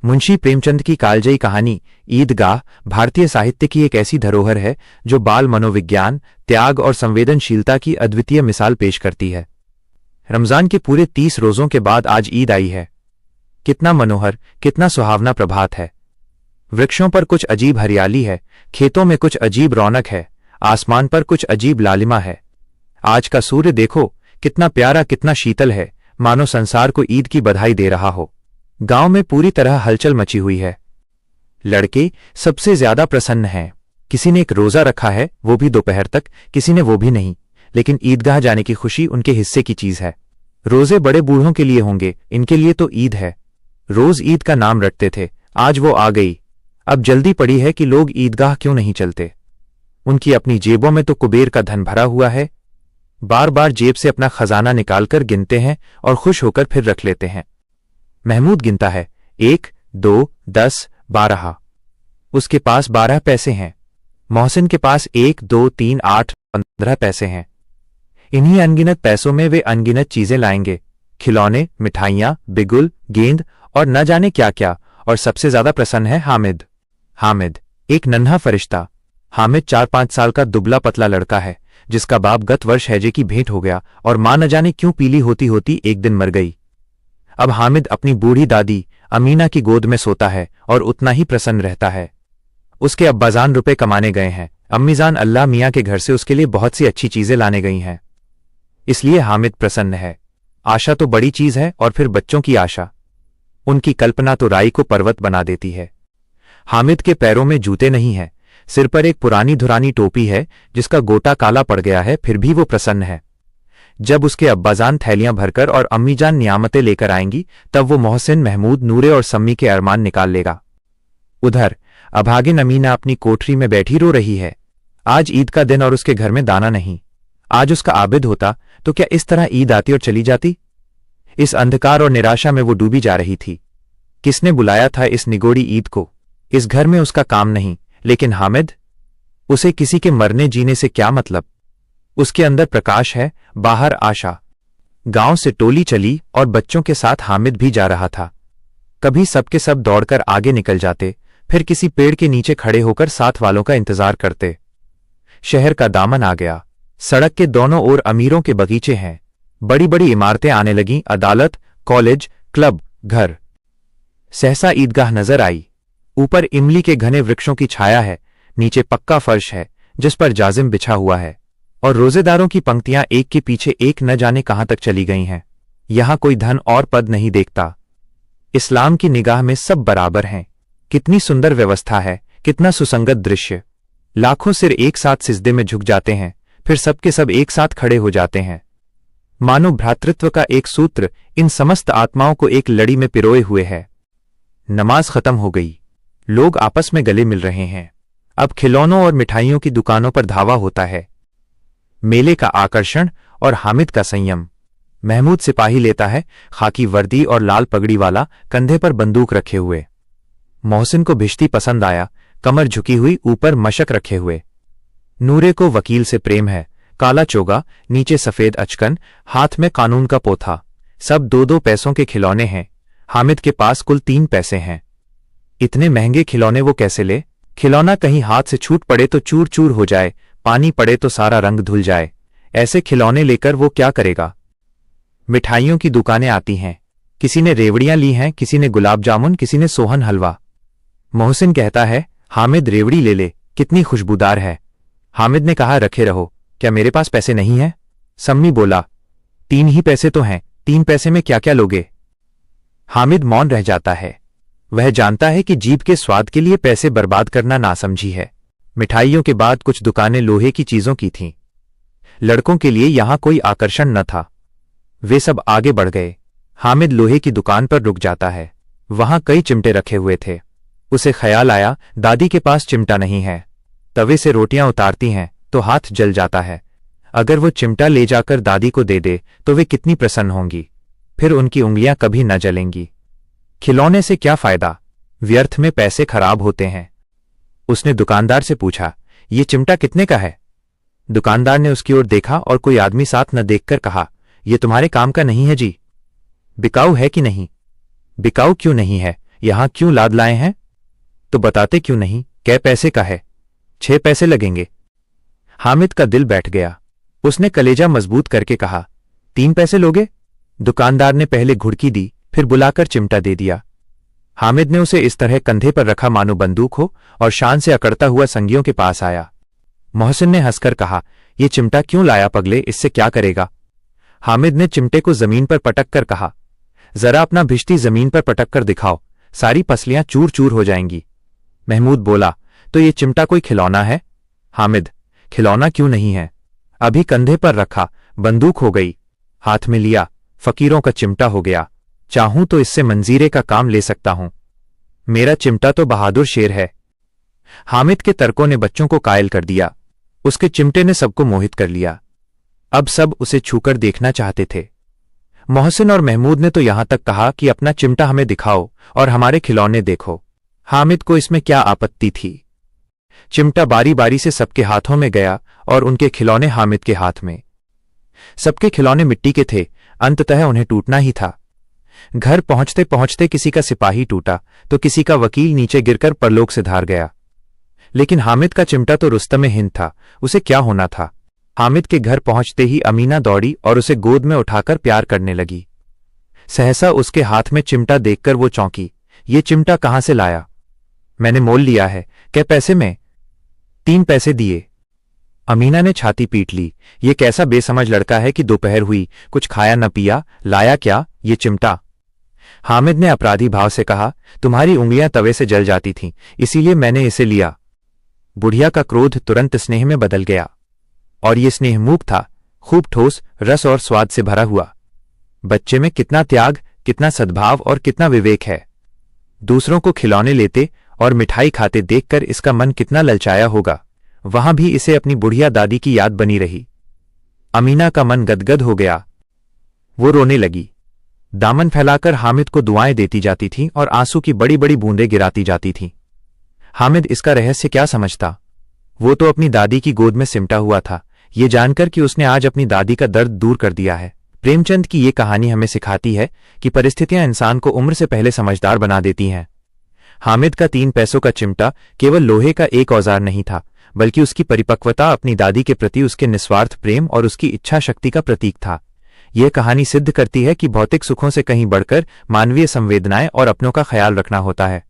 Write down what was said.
मुंशी प्रेमचंद की कालजयी कहानी ईदगाह भारतीय साहित्य की एक ऐसी धरोहर है जो बाल मनोविज्ञान, त्याग और संवेदनशीलता की अद्वितीय मिसाल पेश करती है। रमजान के पूरे 30 रोजों के बाद आज ईद आई है। कितना मनोहर, कितना सुहावना प्रभात है। वृक्षों पर कुछ अजीब हरियाली है, खेतों में कुछ अजीब रौनक है, आसमान पर कुछ अजीब लालिमा है। आज का सूर्य देखो, कितना प्यारा, कितना शीतल है, मानो संसार को ईद की बधाई दे रहा हो। गांव में पूरी तरह हलचल मची हुई है। लड़के सबसे ज्यादा प्रसन्न हैं। किसी ने एक रोजा रखा है, वो भी दोपहर तक, किसी ने वो भी नहीं, लेकिन ईदगाह जाने की खुशी उनके हिस्से की चीज है। रोजे बड़े बूढ़ों के लिए होंगे, इनके लिए तो ईद है। रोज ईद का नाम रटते थे, आज वो आ गई। अब जल्दी पड़ी है कि लोग ईदगाह क्यों नहीं चलते। उनकी अपनी जेबों में तो कुबेर का धन भरा हुआ है। बार बार जेब से अपना खजाना निकालकर गिनते हैं और खुश होकर फिर रख लेते हैं। महमूद गिनता है, 1, 2, 10, 12। उसके पास 12 पैसे हैं। मोहसिन के पास 1, 2, 3, 8, 15 पैसे हैं। इन्हीं अनगिनत पैसों में वे अनगिनत चीजें लाएंगे, खिलौने, मिठाइयां, बिगुल, गेंद और न जाने क्या क्या। और सबसे ज्यादा प्रसन्न है हामिद। हामिद एक नन्हा फरिश्ता। हामिद 4-5 साल का दुबला पतला लड़का है, जिसका बाप गत वर्ष हैजे की भेंट हो गया और मां न जाने क्यों पीली होती होती एक दिन मर गई। अब हामिद अपनी बूढ़ी दादी अमीना की गोद में सोता है और उतना ही प्रसन्न रहता है। उसके अब्बाजान रुपए कमाने गए हैं, अम्मीजान अल्लाह मियाँ के घर से उसके लिए बहुत सी अच्छी चीजें लाने गई हैं, इसलिए हामिद प्रसन्न है। आशा तो बड़ी चीज है, और फिर बच्चों की आशा। उनकी कल्पना तो राई को पर्वत बना देती है। हामिद के पैरों में जूते नहीं हैं, सिर पर एक पुरानी धुरानी टोपी है जिसका गोटा काला पड़ गया है, फिर भी वो प्रसन्न है। जब उसके अब्बाजान थैलियां भरकर और अम्मीजान नियामतें लेकर आएंगी, तब वो मोहसिन, महमूद, नूरे और सम्मी के अरमान निकाल लेगा। उधर अभागिन अमीना अपनी कोठरी में बैठी रो रही है। आज ईद का दिन और उसके घर में दाना नहीं। आज उसका आबिद होता तो क्या इस तरह ईद आती और चली जाती। इस अंधकार और निराशा में वो डूबी जा रही थी। किसने बुलाया था इस निगोड़ी ईद को। इस घर में उसका काम नहीं, लेकिन हामिद, उसे किसी के मरने जीने से क्या मतलब। उसके अंदर प्रकाश है, बाहर आशा। गांव से टोली चली और बच्चों के साथ हामिद भी जा रहा था। कभी सबके सब दौड़कर आगे निकल जाते, फिर किसी पेड़ के नीचे खड़े होकर साथ वालों का इंतजार करते। शहर का दामन आ गया। सड़क के दोनों ओर अमीरों के बगीचे हैं। बड़ी बड़ी इमारतें आने लगीं, अदालत, कॉलेज, क्लब, घर। सहसा ईदगाह नजर आई। ऊपर इमली के घने वृक्षों की छाया है, नीचे पक्का फर्श है जिस पर जाजिम बिछा हुआ है, और रोजेदारों की पंक्तियां एक के पीछे एक न जाने कहां तक चली गई हैं। यहां कोई धन और पद नहीं देखता। इस्लाम की निगाह में सब बराबर हैं। कितनी सुंदर व्यवस्था है, कितना सुसंगत दृश्य। लाखों सिर एक साथ सिजदे में झुक जाते हैं, फिर सबके सब एक साथ खड़े हो जाते हैं। मानो भ्रातृत्व का एक सूत्र इन समस्त आत्माओं को एक लड़ी में पिरोए हुए है। नमाज खत्म हो गई। लोग आपस में गले मिल रहे हैं। अब खिलौनों और मिठाइयों की दुकानों पर धावा होता है। मेले का आकर्षण और हामिद का संयम। महमूद सिपाही लेता है, खाकी वर्दी और लाल पगड़ी वाला, कंधे पर बंदूक रखे हुए। मोहसिन को भिश्ती पसंद आया, कमर झुकी हुई, ऊपर मशक रखे हुए। नूरे को वकील से प्रेम है, काला चोगा, नीचे सफेद अचकन, हाथ में कानून का पोथा। सब 2-2 पैसों के खिलौने हैं। हामिद के पास कुल 3 पैसे हैं। इतने महंगे खिलौने वो कैसे ले। खिलौना कहीं हाथ से छूट पड़े तो चूर चूर हो जाए, पानी पड़े तो सारा रंग धुल जाए। ऐसे खिलौने लेकर वो क्या करेगा। मिठाइयों की दुकानें आती हैं। किसी ने रेवड़ियां ली हैं, किसी ने गुलाब जामुन, किसी ने सोहन हलवा। मोहसिन कहता है, हामिद रेवड़ी ले ले, कितनी खुशबूदार है। हामिद ने कहा, रखे रहो, क्या मेरे पास पैसे नहीं हैं। सम्मी बोला, 3 ही पैसे तो हैं, 3 पैसे में क्या क्या लोगे। हामिद मौन रह जाता है। वह जानता है कि जीभ के स्वाद के लिए पैसे बर्बाद करना नासमझी है। मिठाइयों के बाद कुछ दुकानें लोहे की चीजों की थीं। लड़कों के लिए यहां कोई आकर्षण न था। वे सब आगे बढ़ गए। हामिद लोहे की दुकान पर रुक जाता है। वहां कई चिमटे रखे हुए थे। उसे ख्याल आया, दादी के पास चिमटा नहीं है। तवे से रोटियां उतारती हैं तो हाथ जल जाता है। अगर वो चिमटा ले जाकर दादी को दे दे तो वे कितनी प्रसन्न होंगी। फिर उनकी उंगलियां कभी न जलेंगी। खिलौने से क्या फायदा, व्यर्थ में पैसे खराब होते हैं। उसने दुकानदार से पूछा, ये चिमटा कितने का है। दुकानदार ने उसकी ओर देखा और कोई आदमी साथ न देखकर कहा, ये तुम्हारे काम का नहीं है जी। बिकाऊ है कि नहीं। बिकाऊ क्यों नहीं है, यहां क्यों लाद लाए हैं? तो बताते क्यों नहीं? कै पैसे का है? 6 पैसे लगेंगे। हामिद का दिल बैठ गया। उसने कलेजा मजबूत करके कहा, 3 पैसे लोगे? दुकानदार ने पहले घुड़की दी, फिर बुलाकर चिमटा दे दिया। हामिद ने उसे इस तरह कंधे पर रखा मानो बंदूक हो और शान से अकड़ता हुआ संगियों के पास आया। मोहसिन ने हंसकर कहा, ये चिमटा क्यों लाया पगले, इससे क्या करेगा? हामिद ने चिमटे को जमीन पर पटक कर कहा, जरा अपना भिश्ती जमीन पर पटक कर दिखाओ, सारी पसलियां चूर चूर हो जाएंगी। महमूद बोला, तो ये चिमटा कोई खिलौना है? हामिद, खिलौना क्यों नहीं है? अभी कंधे पर रखा, बंदूक हो गई, हाथ में लिया, फकीरों का चिमटा हो गया। चाहूं तो इससे मंजीरे का काम ले सकता हूं। मेरा चिमटा तो बहादुर शेर है। हामिद के तर्कों ने बच्चों को कायल कर दिया। उसके चिमटे ने सबको मोहित कर लिया। अब सब उसे छूकर देखना चाहते थे। मोहसिन और महमूद ने तो यहां तक कहा कि अपना चिमटा हमें दिखाओ और हमारे खिलौने देखो। हामिद को इसमें क्या आपत्ति थी? चिमटा बारी बारी से सबके हाथों में गया और उनके खिलौने हामिद के हाथ में। सबके खिलौने मिट्टी के थे, अंततः उन्हें टूटना ही था। घर पहुंचते पहुंचते किसी का सिपाही टूटा तो किसी का वकील नीचे गिरकर परलोक से धार गया। लेकिन हामिद का चिमटा तो रुस्तमे हिंद था, उसे क्या होना था? हामिद के घर पहुंचते ही अमीना दौड़ी और उसे गोद में उठाकर प्यार करने लगी। सहसा उसके हाथ में चिमटा देखकर वो चौंकी। ये चिमटा कहां से लाया? मैंने मोल लिया है। कै पैसे में? 3 पैसे दिए। अमीना ने छाती पीट ली। ये कैसा बेसमझ लड़का है कि दोपहर हुई, कुछ खाया न पिया, लाया क्या? ये चिमटा। हामिद ने अपराधी भाव से कहा, तुम्हारी उंगलियां तवे से जल जाती थीं, इसीलिए मैंने इसे लिया। बुढ़िया का क्रोध तुरंत स्नेह में बदल गया, और ये स्नेह मूक था, खूब ठोस, रस और स्वाद से भरा हुआ। बच्चे में कितना त्याग, कितना सद्भाव और कितना विवेक है। दूसरों को खिलौने लेते और मिठाई खाते देखकर इसका मन कितना ललचाया होगा। वहां भी इसे अपनी बुढ़िया दादी की याद बनी रही। अमीना का मन गदगद हो गया। वो रोने लगी। दामन फैलाकर हामिद को दुआएं देती जाती थीं और आंसू की बड़ी बड़ी बूंदें गिराती जाती थीं। हामिद इसका रहस्य क्या समझता? वो तो अपनी दादी की गोद में सिमटा हुआ था, ये जानकर कि उसने आज अपनी दादी का दर्द दूर कर दिया है। प्रेमचंद की ये कहानी हमें सिखाती है कि परिस्थितियां इंसान को उम्र से पहले समझदार बना देती हैं। हामिद का 3 पैसों का चिमटा केवल लोहे का एक औजार नहीं था, बल्कि उसकी परिपक्वता अपनी दादी के प्रति उसके निस्वार्थ प्रेम और उसकी इच्छा शक्ति का प्रतीक था। यह कहानी सिद्ध करती है कि भौतिक सुखों से कहीं बढ़कर मानवीय संवेदनाएं और अपनों का ख्याल रखना होता है।